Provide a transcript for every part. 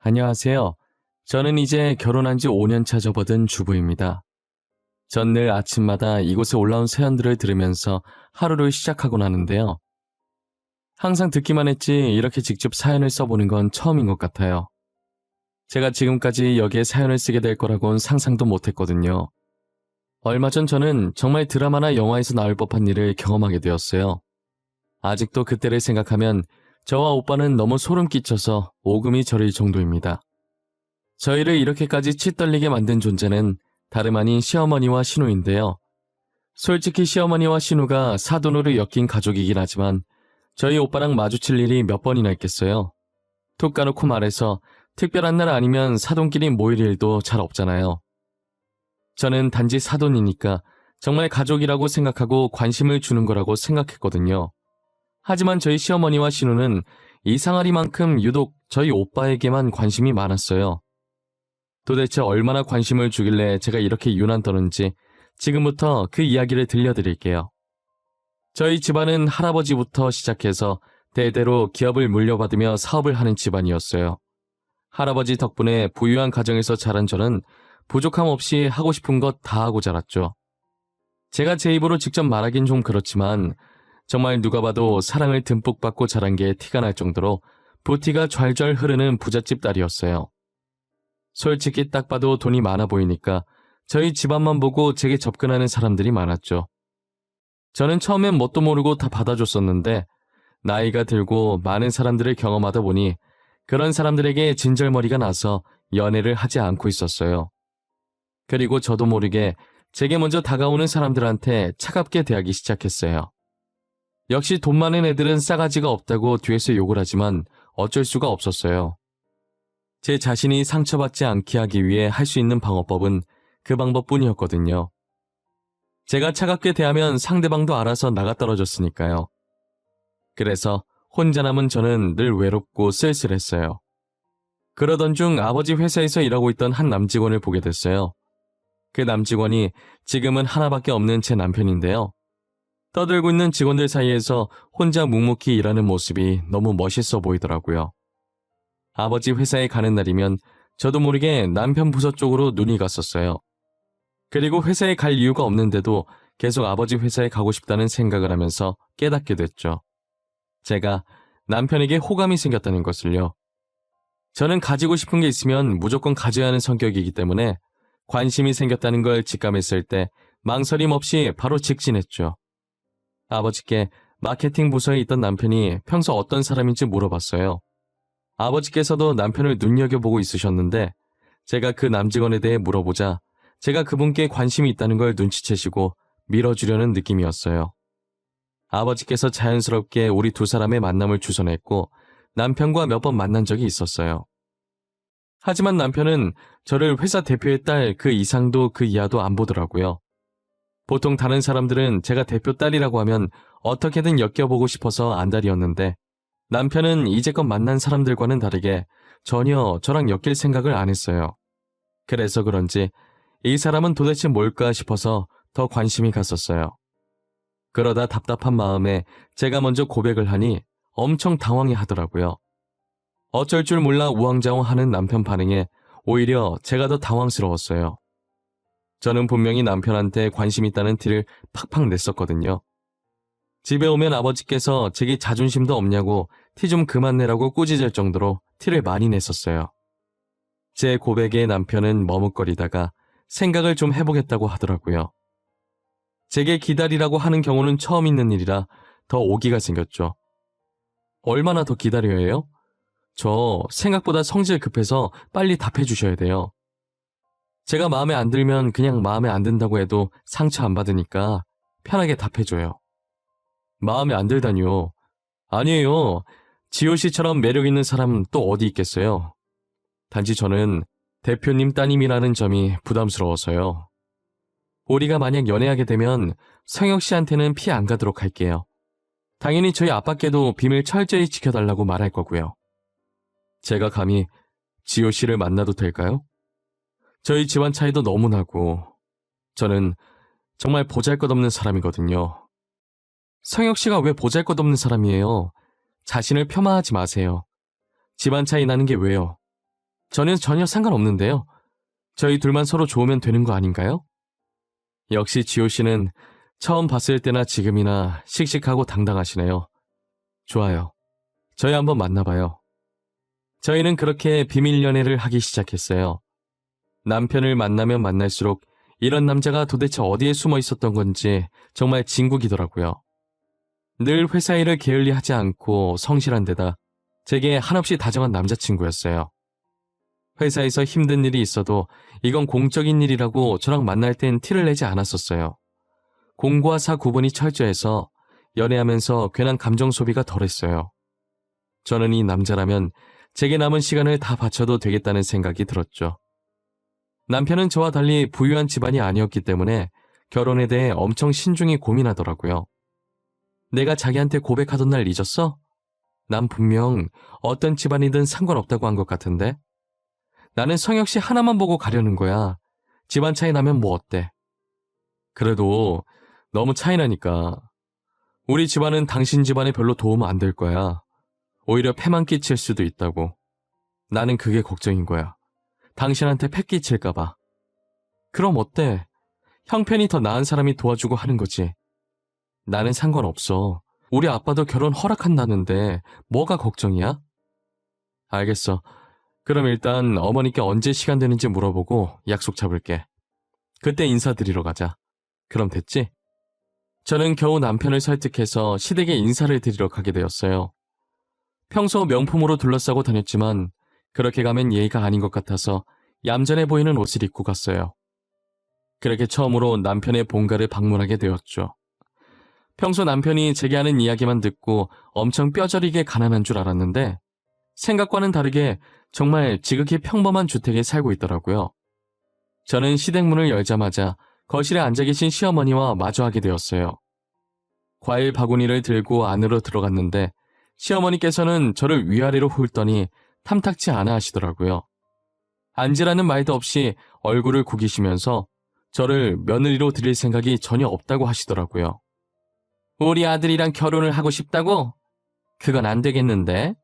안녕하세요. 저는 이제 결혼한 지 5년 차 접어든 주부입니다. 전 늘 아침마다 이곳에 올라온 사연들을 들으면서 하루를 시작하곤 하는데요. 항상 듣기만 했지 이렇게 직접 사연을 써보는 건 처음인 것 같아요. 제가 지금까지 여기에 사연을 쓰게 될 거라고는 상상도 못했거든요. 얼마 전 저는 정말 드라마나 영화에서 나올 법한 일을 경험하게 되었어요. 아직도 그때를 생각하면 저와 오빠는 너무 소름 끼쳐서 오금이 저릴 정도입니다. 저희를 이렇게까지 치떨리게 만든 존재는 다름 아닌 시어머니와 신우인데요. 솔직히 시어머니와 신우가 사돈으로 엮인 가족이긴 하지만 저희 오빠랑 마주칠 일이 몇 번이나 있겠어요. 툭 까놓고 말해서 특별한 날 아니면 사돈끼리 모일 일도 잘 없잖아요. 저는 단지 사돈이니까 정말 가족이라고 생각하고 관심을 주는 거라고 생각했거든요. 하지만 저희 시어머니와 신우는 이상하리만큼 유독 저희 오빠에게만 관심이 많았어요. 도대체 얼마나 관심을 주길래 제가 이렇게 유난 떠는지 지금부터 그 이야기를 들려드릴게요. 저희 집안은 할아버지부터 시작해서 대대로 기업을 물려받으며 사업을 하는 집안이었어요. 할아버지 덕분에 부유한 가정에서 자란 저는 부족함 없이 하고 싶은 것 다 하고 자랐죠. 제가 제 입으로 직접 말하긴 좀 그렇지만 정말 누가 봐도 사랑을 듬뿍 받고 자란 게 티가 날 정도로 부티가 좔좔 흐르는 부잣집 딸이었어요. 솔직히 딱 봐도 돈이 많아 보이니까 저희 집안만 보고 제게 접근하는 사람들이 많았죠. 저는 처음엔 뭣도 모르고 다 받아줬었는데 나이가 들고 많은 사람들을 경험하다 보니 그런 사람들에게 진절머리가 나서 연애를 하지 않고 있었어요. 그리고 저도 모르게 제게 먼저 다가오는 사람들한테 차갑게 대하기 시작했어요. 역시 돈 많은 애들은 싸가지가 없다고 뒤에서 욕을 하지만 어쩔 수가 없었어요. 제 자신이 상처받지 않게 하기 위해 할 수 있는 방어법은 그 방법뿐이었거든요. 제가 차갑게 대하면 상대방도 알아서 나가 떨어졌으니까요. 그래서 혼자 남은 저는 늘 외롭고 쓸쓸했어요. 그러던 중 아버지 회사에서 일하고 있던 한 남직원을 보게 됐어요. 그 남직원이 지금은 하나밖에 없는 제 남편인데요. 떠들고 있는 직원들 사이에서 혼자 묵묵히 일하는 모습이 너무 멋있어 보이더라고요. 아버지 회사에 가는 날이면 저도 모르게 남편 부서 쪽으로 눈이 갔었어요. 그리고 회사에 갈 이유가 없는데도 계속 아버지 회사에 가고 싶다는 생각을 하면서 깨닫게 됐죠. 제가 남편에게 호감이 생겼다는 것을요. 저는 가지고 싶은 게 있으면 무조건 가져야 하는 성격이기 때문에 관심이 생겼다는 걸 직감했을 때 망설임 없이 바로 직진했죠. 아버지께 마케팅 부서에 있던 남편이 평소 어떤 사람인지 물어봤어요. 아버지께서도 남편을 눈여겨보고 있으셨는데 제가 그 남직원에 대해 물어보자 제가 그분께 관심이 있다는 걸 눈치채시고 밀어주려는 느낌이었어요. 아버지께서 자연스럽게 우리 두 사람의 만남을 주선했고 남편과 몇 번 만난 적이 있었어요. 하지만 남편은 저를 회사 대표의 딸 그 이상도 그 이하도 안 보더라고요. 보통 다른 사람들은 제가 대표 딸이라고 하면 어떻게든 엮여보고 싶어서 안달이었는데 남편은 이제껏 만난 사람들과는 다르게 전혀 저랑 엮일 생각을 안 했어요. 그래서 그런지 이 사람은 도대체 뭘까 싶어서 더 관심이 갔었어요. 그러다 답답한 마음에 제가 먼저 고백을 하니 엄청 당황해 하더라고요. 어쩔 줄 몰라 우왕좌왕하는 남편 반응에 오히려 제가 더 당황스러웠어요. 저는 분명히 남편한테 관심 있다는 티를 팍팍 냈었거든요. 집에 오면 아버지께서 제게 자존심도 없냐고 티 좀 그만 내라고 꾸짖을 정도로 티를 많이 냈었어요. 제 고백에 남편은 머뭇거리다가 생각을 좀 해보겠다고 하더라고요. 제게 기다리라고 하는 경우는 처음 있는 일이라 더 오기가 생겼죠. 얼마나 더 기다려야 해요? 저 생각보다 성질 급해서 빨리 답해 주셔야 돼요. 제가 마음에 안 들면 그냥 마음에 안 든다고 해도 상처 안 받으니까 편하게 답해줘요. 마음에 안 들다니요. 아니에요. 지효 씨처럼 매력 있는 사람 또 어디 있겠어요. 단지 저는 대표님 따님이라는 점이 부담스러워서요. 우리가 만약 연애하게 되면 성혁 씨한테는 피 안 가도록 할게요. 당연히 저희 아빠께도 비밀 철저히 지켜달라고 말할 거고요. 제가 감히 지효 씨를 만나도 될까요? 저희 집안 차이도 너무 나고 저는 정말 보잘것없는 사람이거든요. 성혁 씨가 왜 보잘것없는 사람이에요? 자신을 폄하하지 마세요. 집안 차이 나는 게 왜요? 저는 전혀 상관없는데요. 저희 둘만 서로 좋으면 되는 거 아닌가요? 역시 지호 씨는 처음 봤을 때나 지금이나 씩씩하고 당당하시네요. 좋아요. 저희 한번 만나봐요. 저희는 그렇게 비밀 연애를 하기 시작했어요. 남편을 만나면 만날수록 이런 남자가 도대체 어디에 숨어 있었던 건지 정말 진국이더라고요. 늘 회사 일을 게을리하지 않고 성실한 데다 제게 한없이 다정한 남자친구였어요. 회사에서 힘든 일이 있어도 이건 공적인 일이라고 저랑 만날 땐 티를 내지 않았었어요. 공과 사 구분이 철저해서 연애하면서 괜한 감정 소비가 덜했어요. 저는 이 남자라면 제게 남은 시간을 다 바쳐도 되겠다는 생각이 들었죠. 남편은 저와 달리 부유한 집안이 아니었기 때문에 결혼에 대해 엄청 신중히 고민하더라고요. 내가 자기한테 고백하던 날 잊었어? 난 분명 어떤 집안이든 상관없다고 한 것 같은데? 나는 성혁 씨 하나만 보고 가려는 거야. 집안 차이 나면 뭐 어때? 그래도 너무 차이 나니까. 우리 집안은 당신 집안에 별로 도움 안 될 거야. 오히려 패만 끼칠 수도 있다고. 나는 그게 걱정인 거야. 당신한테 패 끼칠까 봐. 그럼 어때? 형편이 더 나은 사람이 도와주고 하는 거지. 나는 상관없어. 우리 아빠도 결혼 허락한다는데 뭐가 걱정이야? 알겠어. 그럼 일단 어머니께 언제 시간 되는지 물어보고 약속 잡을게. 그때 인사드리러 가자. 그럼 됐지? 저는 겨우 남편을 설득해서 시댁에 인사를 드리러 가게 되었어요. 평소 명품으로 둘러싸고 다녔지만 그렇게 가면 예의가 아닌 것 같아서 얌전해 보이는 옷을 입고 갔어요. 그렇게 처음으로 남편의 본가를 방문하게 되었죠. 평소 남편이 제게 하는 이야기만 듣고 엄청 뼈저리게 가난한 줄 알았는데 생각과는 다르게 정말 지극히 평범한 주택에 살고 있더라고요. 저는 시댁 문을 열자마자 거실에 앉아 계신 시어머니와 마주하게 되었어요. 과일 바구니를 들고 안으로 들어갔는데 시어머니께서는 저를 위아래로 훑더니 탐탁치 않아 하시더라고요. 앉으라는 말도 없이 얼굴을 구기시면서 저를 며느리로 드릴 생각이 전혀 없다고 하시더라고요. 우리 아들이랑 결혼을 하고 싶다고? 그건 안 되겠는데?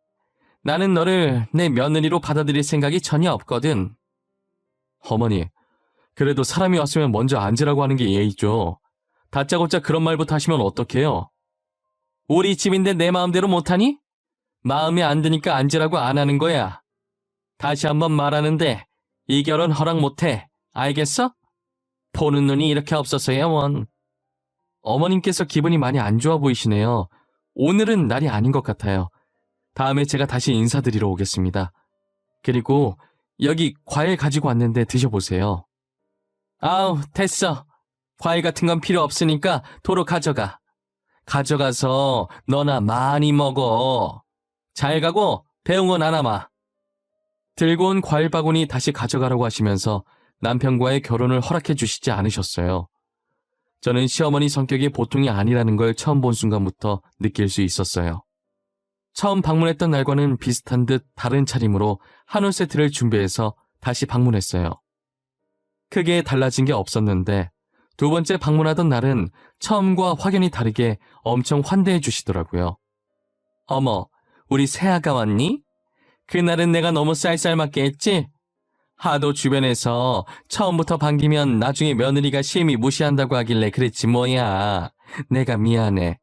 나는 너를 내 며느리로 받아들일 생각이 전혀 없거든. 어머니, 그래도 사람이 왔으면 먼저 앉으라고 하는 게 예의죠. 다짜고짜 그런 말부터 하시면 어떡해요? 우리 집인데 내 마음대로 못하니? 마음에 안 드니까 앉으라고 안 하는 거야. 다시 한번 말하는데 이 결혼 허락 못해. 알겠어? 보는 눈이 이렇게 없어서야 원. 어머님께서 기분이 많이 안 좋아 보이시네요. 오늘은 날이 아닌 것 같아요. 다음에 제가 다시 인사드리러 오겠습니다. 그리고 여기 과일 가지고 왔는데 드셔보세요. 아우, 됐어. 과일 같은 건 필요 없으니까 도로 가져가. 가져가서 너나 많이 먹어. 잘 가고 배웅원 안 하마. 들고 온 과일 바구니 다시 가져가라고 하시면서 남편과의 결혼을 허락해 주시지 않으셨어요. 저는 시어머니 성격이 보통이 아니라는 걸 처음 본 순간부터 느낄 수 있었어요. 처음 방문했던 날과는 비슷한 듯 다른 차림으로 한우 세트를 준비해서 다시 방문했어요. 크게 달라진 게 없었는데 두 번째 방문하던 날은 처음과 확연히 다르게 엄청 환대해 주시더라고요. 어머, 우리 새아가 왔니? 그날은 내가 너무 쌀쌀맞게 했지? 하도 주변에서 처음부터 반기면 나중에 며느리가 심히 무시한다고 하길래 그랬지 뭐야. 내가 미안해.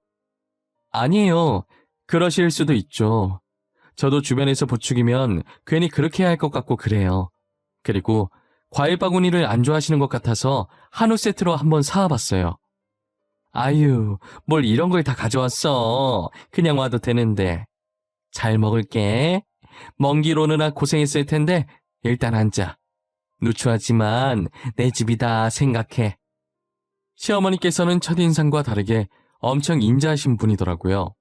아니에요. 그러실 수도 있죠. 저도 주변에서 부추기면 괜히 그렇게 해야 할 것 같고 그래요. 그리고 과일 바구니를 안 좋아하시는 것 같아서 한우 세트로 한번 사와봤어요. 아유, 뭘 이런 걸 다 가져왔어. 그냥 와도 되는데. 잘 먹을게. 먼 길 오느라 고생했을 텐데 일단 앉아. 누추하지만 내 집이다 생각해. 시어머니께서는 첫인상과 다르게 엄청 인자하신 분이더라고요.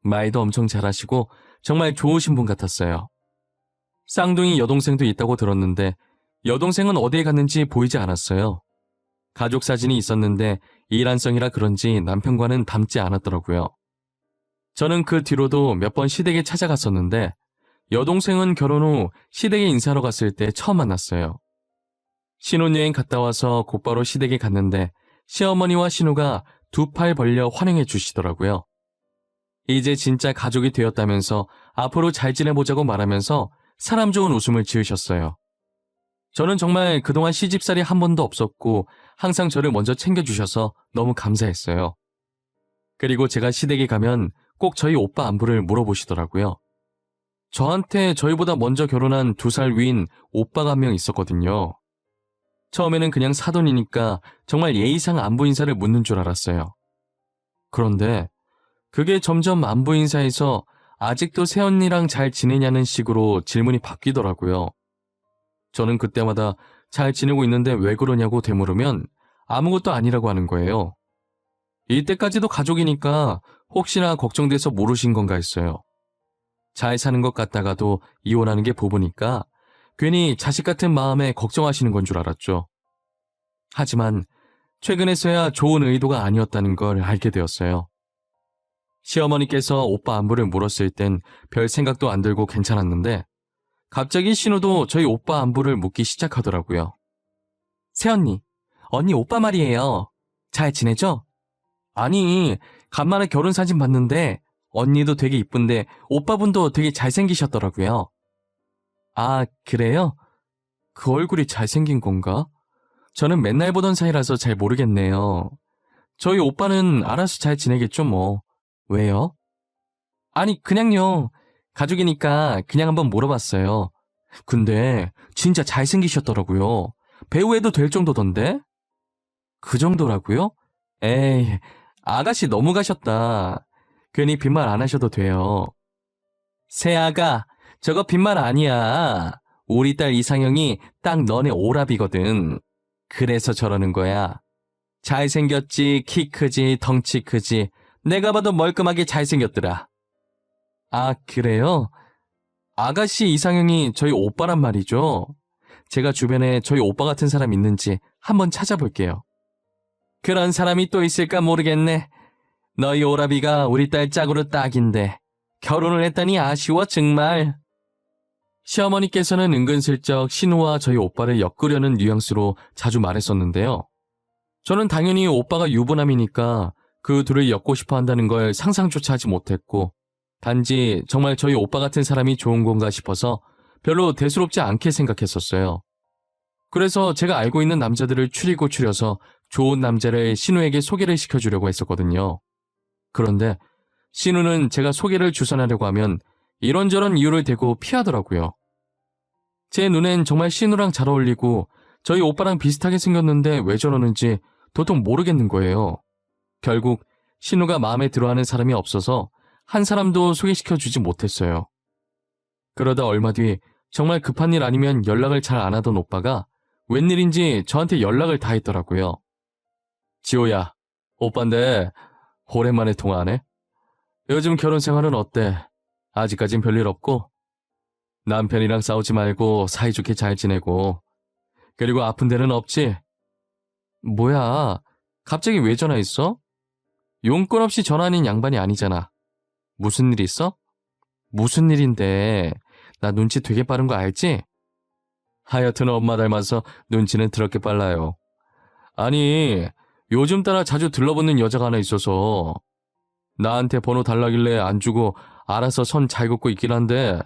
말도 엄청 잘하시고 정말 좋으신 분 같았어요. 쌍둥이 여동생도 있다고 들었는데 여동생은 어디에 갔는지 보이지 않았어요. 가족 사진이 있었는데 일란성이라 그런지 남편과는 닮지 않았더라고요. 저는 그 뒤로도 몇 번 시댁에 찾아갔었는데 여동생은 결혼 후 시댁에 인사하러 갔을 때 처음 만났어요. 신혼여행 갔다 와서 곧바로 시댁에 갔는데 시어머니와 신우가 두 팔 벌려 환영해 주시더라고요. 이제 진짜 가족이 되었다면서 앞으로 잘 지내보자고 말하면서 사람 좋은 웃음을 지으셨어요. 저는 정말 그동안 시집살이 한 번도 없었고 항상 저를 먼저 챙겨주셔서 너무 감사했어요. 그리고 제가 시댁에 가면 꼭 저희 오빠 안부를 물어보시더라고요. 저한테 저희보다 먼저 결혼한 2살 위인 오빠가 한 명 있었거든요. 처음에는 그냥 사돈이니까 정말 예의상 안부 인사를 묻는 줄 알았어요. 그런데 그게 점점 안부 인사에서 아직도 새언니랑 잘 지내냐는 식으로 질문이 바뀌더라고요. 저는 그때마다 잘 지내고 있는데 왜 그러냐고 되물으면 아무것도 아니라고 하는 거예요. 이때까지도 가족이니까 혹시나 걱정돼서 모르신 건가 했어요. 잘 사는 것 같다가도 이혼하는 게 부부니까 괜히 자식 같은 마음에 걱정하시는 건 줄 알았죠. 하지만 최근에서야 좋은 의도가 아니었다는 걸 알게 되었어요. 시어머니께서 오빠 안부를 물었을 땐 별 생각도 안 들고 괜찮았는데 갑자기 신우도 저희 오빠 안부를 묻기 시작하더라고요. 새언니, 언니 오빠 말이에요. 잘 지내죠? 아니, 간만에 결혼 사진 봤는데 언니도 되게 이쁜데 오빠분도 되게 잘생기셨더라고요. 아, 그래요? 그 얼굴이 잘생긴 건가? 저는 맨날 보던 사이라서 잘 모르겠네요. 저희 오빠는 알아서 잘 지내겠죠, 뭐. 왜요? 아니, 그냥요. 가족이니까 그냥 한번 물어봤어요. 근데 진짜 잘생기셨더라고요. 배우 해도 될 정도던데? 그 정도라고요? 에이, 아가씨 너무 가셨다. 괜히 빈말 안 하셔도 돼요. 새아가, 저거 빈말 아니야. 우리 딸 이상형이 딱 너네 오랍이거든. 그래서 저러는 거야. 잘생겼지, 키 크지, 덩치 크지. 내가 봐도 멀끔하게 잘생겼더라. 아, 그래요? 아가씨 이상형이 저희 오빠란 말이죠. 제가 주변에 저희 오빠 같은 사람 있는지 한번 찾아볼게요. 그런 사람이 또 있을까 모르겠네. 너희 오라비가 우리 딸 짝으로 딱인데 결혼을 했다니 아쉬워 정말. 시어머니께서는 은근슬쩍 신우와 저희 오빠를 엮으려는 뉘앙스로 자주 말했었는데요. 저는 당연히 오빠가 유부남이니까 그 둘을 엮고 싶어 한다는 걸 상상조차 하지 못했고 단지 정말 저희 오빠 같은 사람이 좋은 건가 싶어서 별로 대수롭지 않게 생각했었어요. 그래서 제가 알고 있는 남자들을 추리고 추려서 좋은 남자를 신우에게 소개를 시켜주려고 했었거든요. 그런데 신우는 제가 소개를 주선하려고 하면 이런저런 이유를 대고 피하더라고요. 제 눈엔 정말 신우랑 잘 어울리고 저희 오빠랑 비슷하게 생겼는데 왜 저러는지 도통 모르겠는 거예요. 결국 신우가 마음에 들어하는 사람이 없어서 한 사람도 소개시켜주지 못했어요. 그러다 얼마 뒤 정말 급한 일 아니면 연락을 잘 안 하던 오빠가 웬일인지 저한테 연락을 다 했더라고요. 지호야, 오빠인데 오랜만에 통화하네. 요즘 결혼 생활은 어때? 아직까진 별일 없고? 남편이랑 싸우지 말고 사이좋게 잘 지내고. 그리고 아픈 데는 없지? 뭐야, 갑자기 왜 전화했어? 용건 없이 전화하는 양반이 아니잖아. 무슨 일 있어? 무슨 일인데? 나 눈치 되게 빠른 거 알지? 하여튼 엄마 닮아서 눈치는 더럽게 빨라요. 아니, 요즘 따라 자주 들러붙는 여자가 하나 있어서 나한테 번호 달라길래 안 주고 알아서 선 잘 긋고 있긴 한데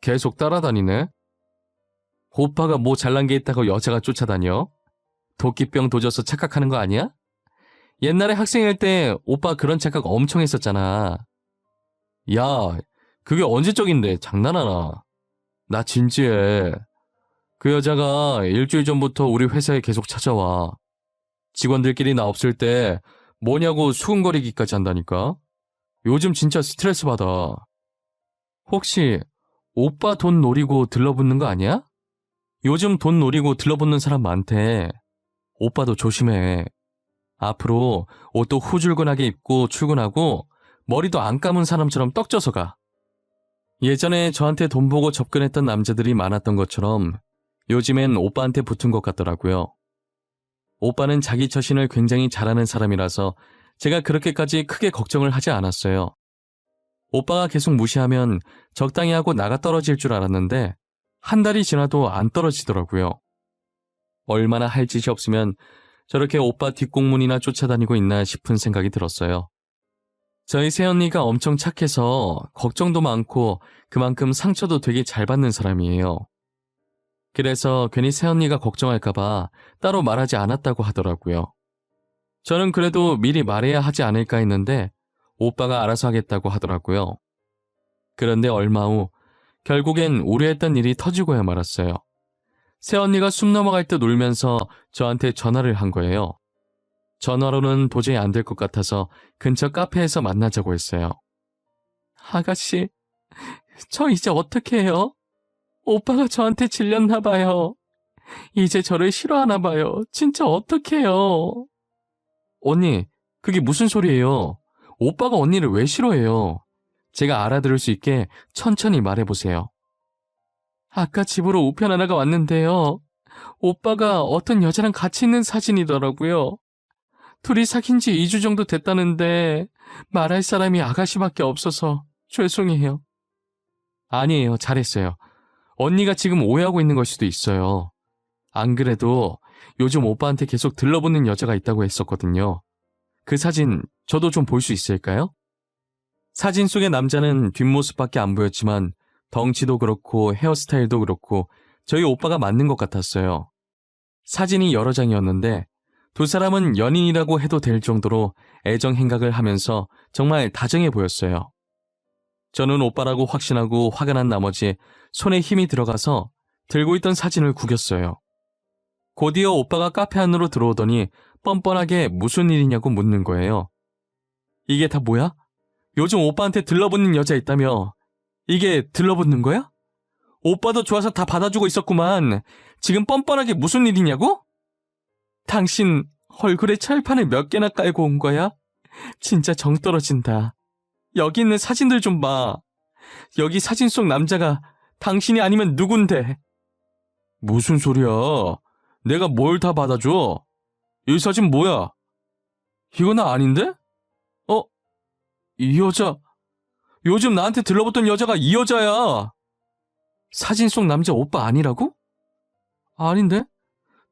계속 따라다니네? 오빠가 뭐 잘난 게 있다고 여자가 쫓아다녀? 도끼병 도져서 착각하는 거 아니야? 옛날에 학생일 때 오빠 그런 착각 엄청 했었잖아. 야, 그게 언제적인데 장난하나? 나 진지해. 그 여자가 일주일 전부터 우리 회사에 계속 찾아와. 직원들끼리 나 없을 때 뭐냐고 수근거리기까지 한다니까? 요즘 진짜 스트레스 받아. 혹시 오빠 돈 노리고 들러붙는 거 아니야? 요즘 돈 노리고 들러붙는 사람 많대. 오빠도 조심해. 앞으로 옷도 후줄근하게 입고 출근하고 머리도 안 감은 사람처럼 떡져서 가. 예전에 저한테 돈 보고 접근했던 남자들이 많았던 것처럼 요즘엔 오빠한테 붙은 것 같더라고요. 오빠는 자기 처신을 굉장히 잘하는 사람이라서 제가 그렇게까지 크게 걱정을 하지 않았어요. 오빠가 계속 무시하면 적당히 하고 나가 떨어질 줄 알았는데 한 달이 지나도 안 떨어지더라고요. 얼마나 할 짓이 없으면 저렇게 오빠 뒷공문이나 쫓아다니고 있나 싶은 생각이 들었어요. 저희 새언니가 엄청 착해서 걱정도 많고 그만큼 상처도 되게 잘 받는 사람이에요. 그래서 괜히 새언니가 걱정할까봐 따로 말하지 않았다고 하더라고요. 저는 그래도 미리 말해야 하지 않을까 했는데 오빠가 알아서 하겠다고 하더라고요. 그런데 얼마 후 결국엔 우려했던 일이 터지고야 말았어요. 새언니가 숨 넘어갈 듯 울면서 저한테 전화를 한 거예요. 전화로는 도저히 안 될 것 같아서 근처 카페에서 만나자고 했어요. 아가씨, 저 이제 어떻게 해요? 오빠가 저한테 질렸나 봐요. 이제 저를 싫어하나 봐요. 진짜 어떡해요? 언니, 그게 무슨 소리예요? 오빠가 언니를 왜 싫어해요? 제가 알아들을 수 있게 천천히 말해보세요. 아까 집으로 우편 하나가 왔는데요. 오빠가 어떤 여자랑 같이 있는 사진이더라고요. 둘이 사귄 지 2주 정도 됐다는데 말할 사람이 아가씨밖에 없어서 죄송해요. 아니에요. 잘했어요. 언니가 지금 오해하고 있는 걸 수도 있어요. 안 그래도 요즘 오빠한테 계속 들러붙는 여자가 있다고 했었거든요. 그 사진 저도 좀 볼 수 있을까요? 사진 속의 남자는 뒷모습밖에 안 보였지만 덩치도 그렇고 헤어스타일도 그렇고 저희 오빠가 맞는 것 같았어요. 사진이 여러 장이었는데 두 사람은 연인이라고 해도 될 정도로 애정 행각을 하면서 정말 다정해 보였어요. 저는 오빠라고 확신하고 화가 난 나머지 손에 힘이 들어가서 들고 있던 사진을 구겼어요. 곧이어 오빠가 카페 안으로 들어오더니 뻔뻔하게 무슨 일이냐고 묻는 거예요. 이게 다 뭐야? 요즘 오빠한테 들러붙는 여자 있다며. 이게 들러붙는 거야? 오빠도 좋아서 다 받아주고 있었구만. 지금 뻔뻔하게 무슨 일이냐고? 당신 얼굴에 철판을 몇 개나 깔고 온 거야? 진짜 정 떨어진다. 여기 있는 사진들 좀 봐. 여기 사진 속 남자가 당신이 아니면 누군데? 무슨 소리야? 내가 뭘 다 받아줘? 이 사진 뭐야? 이거 나 아닌데? 이 여자. 요즘 나한테 들러붙던 여자가 이 여자야. 사진 속 남자 오빠 아니라고? 아닌데?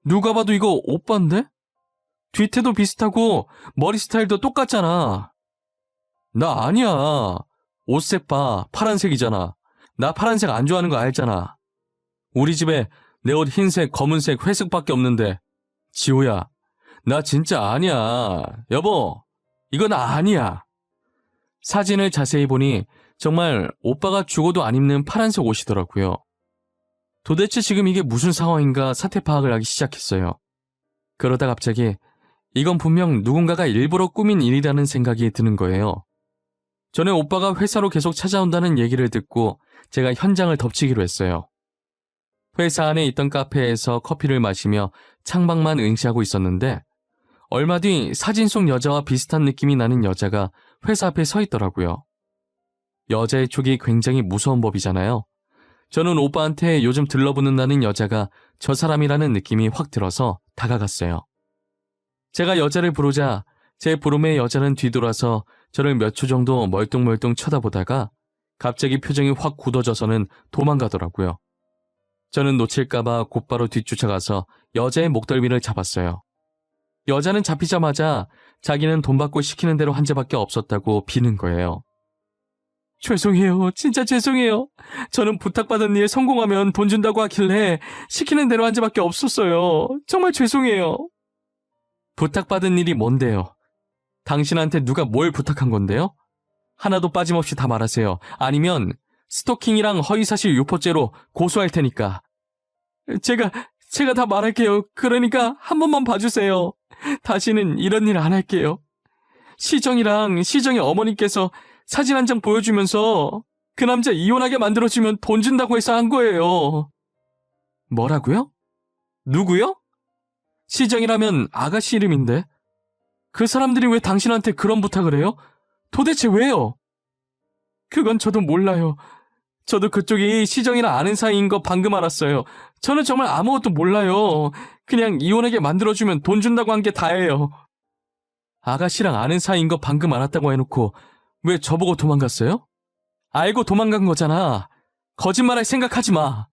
누가 봐도 이거 오빠인데? 뒤태도 비슷하고 머리 스타일도 똑같잖아. 나 아니야. 옷색 봐. 파란색이잖아. 나 파란색 안 좋아하는 거 알잖아. 우리 집에 내 옷 흰색, 검은색, 회색밖에 없는데. 지호야, 나 진짜 아니야. 여보, 이거 나 아니야. 사진을 자세히 보니 정말 오빠가 죽어도 안 입는 파란색 옷이더라고요. 도대체 지금 이게 무슨 상황인가 사태 파악을 하기 시작했어요. 그러다 갑자기 이건 분명 누군가가 일부러 꾸민 일이라는 생각이 드는 거예요. 전에 오빠가 회사로 계속 찾아온다는 얘기를 듣고 제가 현장을 덮치기로 했어요. 회사 안에 있던 카페에서 커피를 마시며 창밖만 응시하고 있었는데 얼마 뒤 사진 속 여자와 비슷한 느낌이 나는 여자가 회사 앞에 서 있더라고요. 여자의 촉이 굉장히 무서운 법이잖아요. 저는 오빠한테 요즘 들러붙는다는 여자가 저 사람이라는 느낌이 확 들어서 다가갔어요. 제가 여자를 부르자 제 부름에 여자는 뒤돌아서 저를 몇 초 정도 멀뚱멀뚱 쳐다보다가 갑자기 표정이 확 굳어져서는 도망가더라고요. 저는 놓칠까봐 곧바로 뒤쫓아가서 여자의 목덜미를 잡았어요. 여자는 잡히자마자 자기는 돈 받고 시키는 대로 한 죄밖에 없었다고 비는 거예요. 죄송해요. 진짜 죄송해요. 저는 부탁받은 일 성공하면 돈 준다고 하길래 시키는 대로 한 죄밖에 없었어요. 정말 죄송해요. 부탁받은 일이 뭔데요? 당신한테 누가 뭘 부탁한 건데요? 하나도 빠짐없이 다 말하세요. 아니면 스토킹이랑 허위사실 유포죄로 고소할 테니까. 제가 다 말할게요. 그러니까 한 번만 봐주세요. 다시는 이런 일 안 할게요. 시정이랑 시정의 어머니께서 사진 한 장 보여주면서 그 남자 이혼하게 만들어주면 돈 준다고 해서 한 거예요. 뭐라고요? 누구요? 시정이라면 아가씨 이름인데. 그 사람들이 왜 당신한테 그런 부탁을 해요? 도대체 왜요? 그건 저도 몰라요. 저도 그쪽이 시정이랑 아는 사이인 거 방금 알았어요. 저는 정말 아무것도 몰라요. 그냥 이혼하게 만들어주면 돈 준다고 한 게 다예요. 아가씨랑 아는 사이인 거 방금 알았다고 해놓고 왜 저보고 도망갔어요? 알고 도망간 거잖아. 거짓말할 생각하지 마.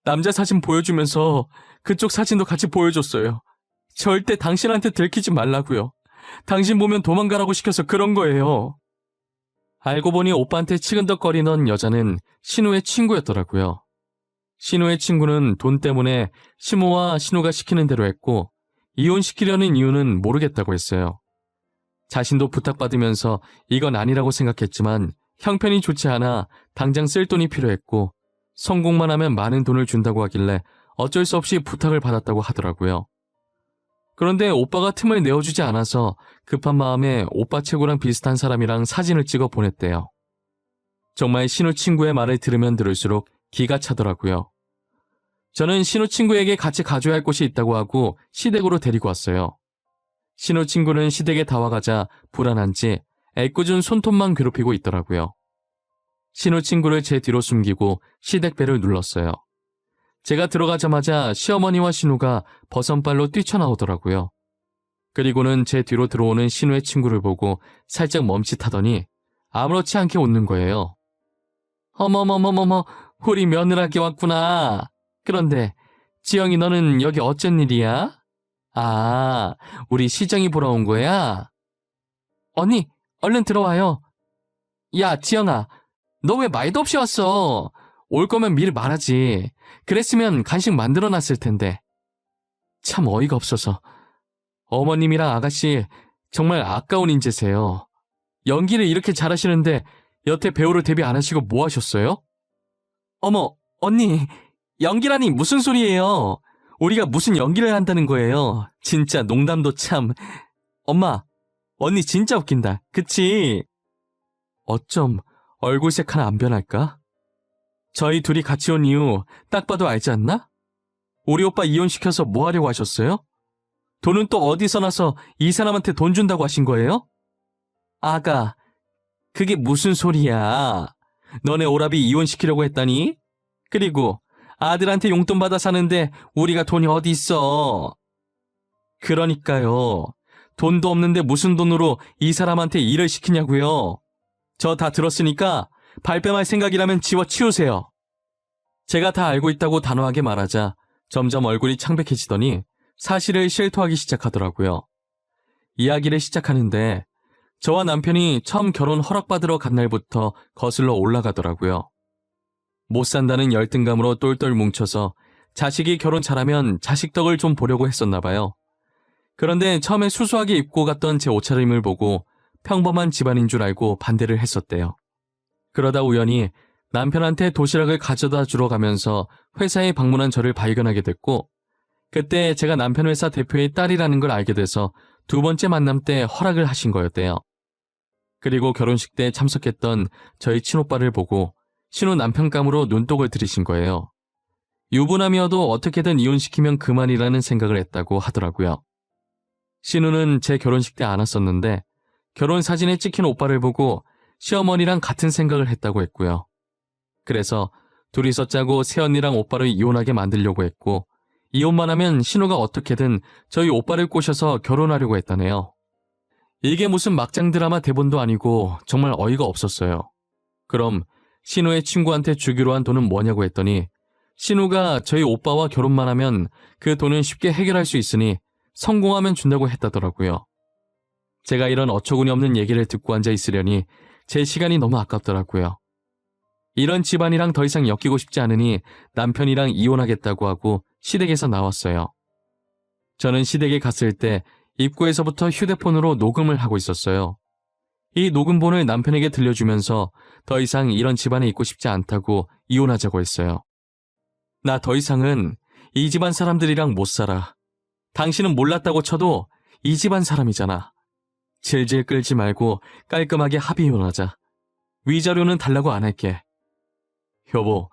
남자 사진 보여주면서 그쪽 사진도 같이 보여줬어요. 절대 당신한테 들키지 말라고요. 당신 보면 도망가라고 시켜서 그런 거예요. 알고 보니 오빠한테 치근덕거리던 여자는 신우의 친구였더라고요. 신우의 친구는 돈 때문에 시모와 신우가 시키는 대로 했고 이혼시키려는 이유는 모르겠다고 했어요. 자신도 부탁받으면서 이건 아니라고 생각했지만 형편이 좋지 않아 당장 쓸 돈이 필요했고 성공만 하면 많은 돈을 준다고 하길래 어쩔 수 없이 부탁을 받았다고 하더라고요. 그런데 오빠가 틈을 내어주지 않아서 급한 마음에 오빠 최고랑 비슷한 사람이랑 사진을 찍어 보냈대요. 정말 신우 친구의 말을 들으면 들을수록 기가 차더라고요. 저는 신우 친구에게 같이 가줘야 할 곳이 있다고 하고 시댁으로 데리고 왔어요. 신우 친구는 시댁에 다 와가자 불안한지 애꿎은 손톱만 괴롭히고 있더라고요. 신우 친구를 제 뒤로 숨기고 시댁 배를 눌렀어요. 제가 들어가자마자 시어머니와 신우가 버선발로 뛰쳐나오더라고요. 그리고는 제 뒤로 들어오는 신우의 친구를 보고 살짝 멈칫하더니 아무렇지 않게 웃는 거예요. 어머머머머머, 우리 며느라기 왔구나. 그런데 지영이 너는 여기 어쩐 일이야? 아, 우리 시정이 보러 온 거야? 언니, 얼른 들어와요. 야, 지영아, 너 왜 말도 없이 왔어? 올 거면 미리 말하지. 그랬으면 간식 만들어놨을 텐데. 참 어이가 없어서. 어머님이랑 아가씨 정말 아까운 인재세요. 연기를 이렇게 잘하시는데 여태 배우로 데뷔 안 하시고 뭐 하셨어요? 어머, 언니, 연기라니 무슨 소리예요? 우리가 무슨 연기를 한다는 거예요? 진짜 농담도 참. 엄마, 언니 진짜 웃긴다. 그치? 어쩜 얼굴색 하나 안 변할까? 저희 둘이 같이 온 이유 딱 봐도 알지 않나? 우리 오빠 이혼시켜서 뭐 하려고 하셨어요? 돈은 또 어디서 나서 이 사람한테 돈 준다고 하신 거예요? 아가, 그게 무슨 소리야? 너네 오라비 이혼시키려고 했다니? 그리고 아들한테 용돈 받아 사는데 우리가 돈이 어디 있어? 그러니까요. 돈도 없는데 무슨 돈으로 이 사람한테 일을 시키냐고요? 저 다 들었으니까 발뺌할 생각이라면 지워치우세요. 제가 다 알고 있다고 단호하게 말하자 점점 얼굴이 창백해지더니 사실을 실토하기 시작하더라고요. 이야기를 시작하는데 저와 남편이 처음 결혼 허락받으러 간 날부터 거슬러 올라가더라고요. 못 산다는 열등감으로 똘똘 뭉쳐서 자식이 결혼 잘하면 자식 덕을 좀 보려고 했었나 봐요. 그런데 처음에 수수하게 입고 갔던 제 옷차림을 보고 평범한 집안인 줄 알고 반대를 했었대요. 그러다 우연히 남편한테 도시락을 가져다 주러 가면서 회사에 방문한 저를 발견하게 됐고 그때 제가 남편 회사 대표의 딸이라는 걸 알게 돼서 두 번째 만남 때 허락을 하신 거였대요. 그리고 결혼식 때 참석했던 저희 친오빠를 보고 신우 남편감으로 눈독을 들이신 거예요. 유부남이어도 어떻게든 이혼시키면 그만이라는 생각을 했다고 하더라고요. 신우는 제 결혼식 때 안 왔었는데 결혼 사진에 찍힌 오빠를 보고 시어머니랑 같은 생각을 했다고 했고요. 그래서 둘이서 짜고 새언니랑 오빠를 이혼하게 만들려고 했고 이혼만 하면 신우가 어떻게든 저희 오빠를 꼬셔서 결혼하려고 했다네요. 이게 무슨 막장 드라마 대본도 아니고 정말 어이가 없었어요. 그럼 신우의 친구한테 주기로 한 돈은 뭐냐고 했더니 신우가 저희 오빠와 결혼만 하면 그 돈은 쉽게 해결할 수 있으니 성공하면 준다고 했다더라고요. 제가 이런 어처구니 없는 얘기를 듣고 앉아 있으려니 제 시간이 너무 아깝더라고요. 이런 집안이랑 더 이상 엮이고 싶지 않으니 남편이랑 이혼하겠다고 하고 시댁에서 나왔어요. 저는 시댁에 갔을 때 입구에서부터 휴대폰으로 녹음을 하고 있었어요. 이 녹음본을 남편에게 들려주면서 더 이상 이런 집안에 있고 싶지 않다고 이혼하자고 했어요. 나 더 이상은 이 집안 사람들이랑 못 살아. 당신은 몰랐다고 쳐도 이 집안 사람이잖아. 질질 끌지 말고 깔끔하게 합의 이혼하자. 위자료는 달라고 안 할게. 여보,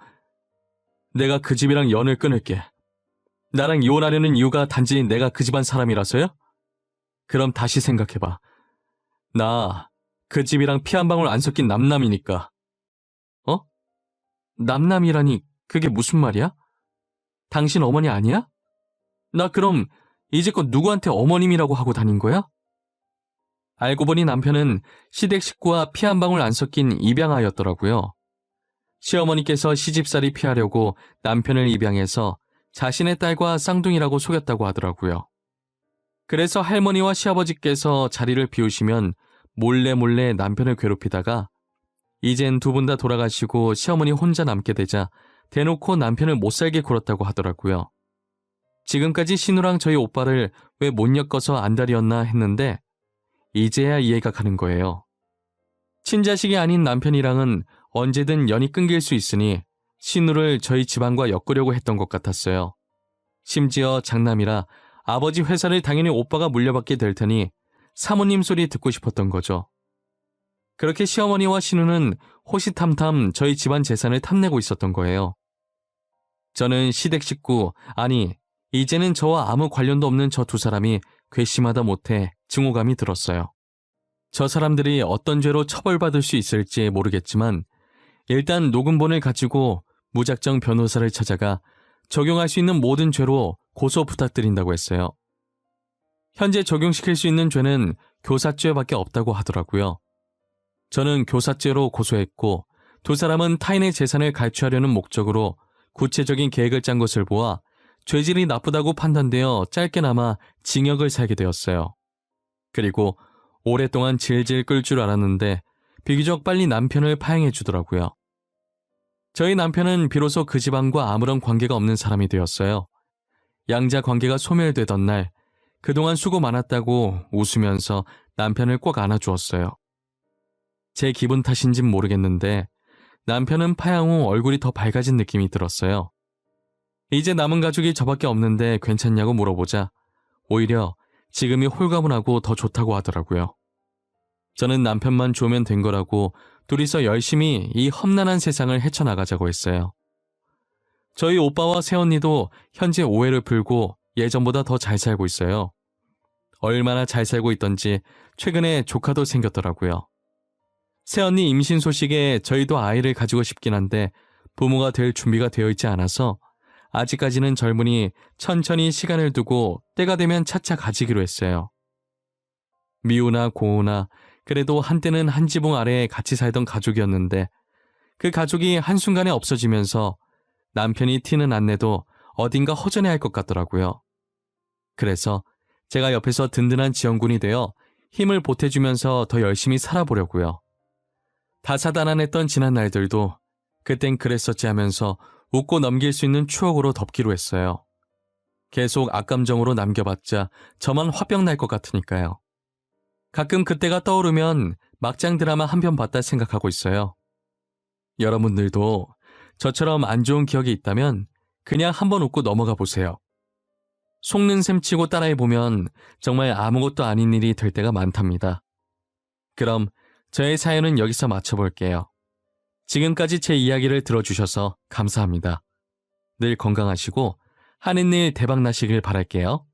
내가 그 집이랑 연을 끊을게. 나랑 이혼하려는 이유가 단지 내가 그 집안 사람이라서요? 그럼 다시 생각해봐. 나 그 집이랑 피 한 방울 안 섞인 남남이니까. 어? 남남이라니 그게 무슨 말이야? 당신 어머니 아니야? 나 그럼 이제껏 누구한테 어머님이라고 하고 다닌 거야? 알고 보니 남편은 시댁 식구와 피 한 방울 안 섞인 입양아였더라고요. 시어머니께서 시집살이 피하려고 남편을 입양해서 자신의 딸과 쌍둥이라고 속였다고 하더라고요. 그래서 할머니와 시아버지께서 자리를 비우시면 몰래 남편을 괴롭히다가 이젠 두 분 다 돌아가시고 시어머니 혼자 남게 되자 대놓고 남편을 못 살게 굴었다고 하더라고요. 지금까지 신우랑 저희 오빠를 왜 못 엮어서 안달이었나 했는데 이제야 이해가 가는 거예요. 친자식이 아닌 남편이랑은 언제든 연이 끊길 수 있으니 신우를 저희 집안과 엮으려고 했던 것 같았어요. 심지어 장남이라 아버지 회사를 당연히 오빠가 물려받게 될 테니 사모님 소리 듣고 싶었던 거죠. 그렇게 시어머니와 신우는 호시탐탐 저희 집안 재산을 탐내고 있었던 거예요. 저는 시댁 식구, 아니 이제는 저와 아무 관련도 없는 저 두 사람이 괘씸하다 못해 증오감이 들었어요. 저 사람들이 어떤 죄로 처벌받을 수 있을지 모르겠지만 일단 녹음본을 가지고 무작정 변호사를 찾아가 적용할 수 있는 모든 죄로 고소 부탁드린다고 했어요. 현재 적용시킬 수 있는 죄는 교사죄밖에 없다고 하더라고요. 저는 교사죄로 고소했고 두 사람은 타인의 재산을 갈취하려는 목적으로 구체적인 계획을 짠 것을 보아 죄질이 나쁘다고 판단되어 짧게나마 징역을 살게 되었어요. 그리고 오랫동안 질질 끌 줄 알았는데 비교적 빨리 남편을 파행해 주더라고요. 저희 남편은 비로소 그 집안과 아무런 관계가 없는 사람이 되었어요. 양자 관계가 소멸되던 날 그동안 수고 많았다고 웃으면서 남편을 꼭 안아주었어요. 제 기분 탓인진 모르겠는데 남편은 파양 후 얼굴이 더 밝아진 느낌이 들었어요. 이제 남은 가족이 저밖에 없는데 괜찮냐고 물어보자 오히려 지금이 홀가분하고 더 좋다고 하더라고요. 저는 남편만 좋으면 된 거라고 둘이서 열심히 이 험난한 세상을 헤쳐나가자고 했어요. 저희 오빠와 새언니도 현재 오해를 풀고 예전보다 더 잘 살고 있어요. 얼마나 잘 살고 있던지 최근에 조카도 생겼더라고요. 새언니 임신 소식에 저희도 아이를 가지고 싶긴 한데 부모가 될 준비가 되어 있지 않아서 아직까지는 젊으니 천천히 시간을 두고 때가 되면 차차 가지기로 했어요. 미우나 고우나 그래도 한때는 한 지붕 아래에 같이 살던 가족이었는데 그 가족이 한순간에 없어지면서 남편이 티는 안 내도 어딘가 허전해할 것 같더라고요. 그래서 제가 옆에서 든든한 지원군이 되어 힘을 보태주면서 더 열심히 살아보려고요. 다사다난했던 지난 날들도 그땐 그랬었지 하면서 웃고 넘길 수 있는 추억으로 덮기로 했어요. 계속 악감정으로 남겨봤자 저만 화병 날 것 같으니까요. 가끔 그때가 떠오르면 막장 드라마 한 편 봤다 생각하고 있어요. 여러분들도 저처럼 안 좋은 기억이 있다면 그냥 한번 웃고 넘어가 보세요. 속는 셈 치고 따라해보면 정말 아무것도 아닌 일이 될 때가 많답니다. 그럼 저의 사연은 여기서 마쳐볼게요. 지금까지 제 이야기를 들어주셔서 감사합니다. 늘 건강하시고 하는 일 대박 나시길 바랄게요.